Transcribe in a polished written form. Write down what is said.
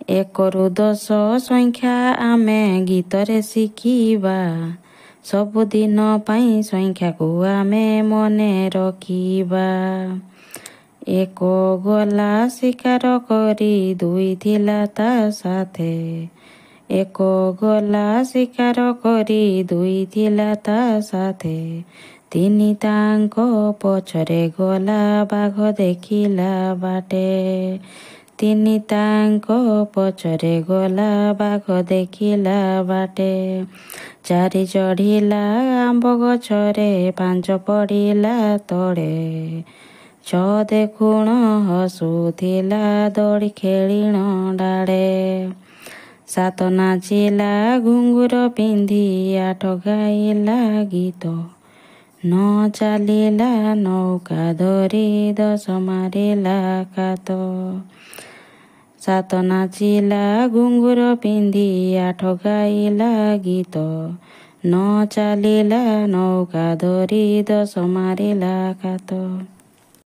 ଏକରୁ 10 ସଂଖ୍ୟା ଆମେ ଗୀତରେ ଶିଖିବା। ସବୁଦିନ ପାଇଁ ସଂଖ୍ୟାକୁ ଆମେ ମନେ ରଖିବା। 1 ଗଲା ଶିକାର କରି 2 ଥିଲା ତା ସାଥେ। 1 ଗଲା ଶିକାର କରି 2 ଥିଲା ତା ସାଥେ। 3 ତାଙ୍କ ପଛରେ ଗଲା ବାଘ ଦେଖିଲା ବାଟେ। 3 ତାଙ୍କ ପଛରେ ଗଲା ବାଘ ଦେଖିଲା ବାଟେ। 4 ଚଢ଼ିଲା ଆମ୍ବ ଗଛରେ 5 ପଡ଼ିଲା ତଳେ। 6 ଦେଖୁଣ ହସୁଥିଲା ଦୋଳି ଖେଳିଣ ଡାଳେ। 7 ନାଚିଲା ଘୁଙ୍ଗୁର ପିନ୍ଧି 8 ଗାଇଲା ଗୀତ। 9 ଚାଲିଲା ନୌକା ଧରି 10 ମାରିଲା କାତ। 7 ନାଚିଲା ଘୁଙ୍ଗୁର ପିନ୍ଧି 8 ଗାଇଲା ଗୀତ। 9 ଚାଲିଲା ନୌକା ଧରି 10 ମାରିଲା କାତ।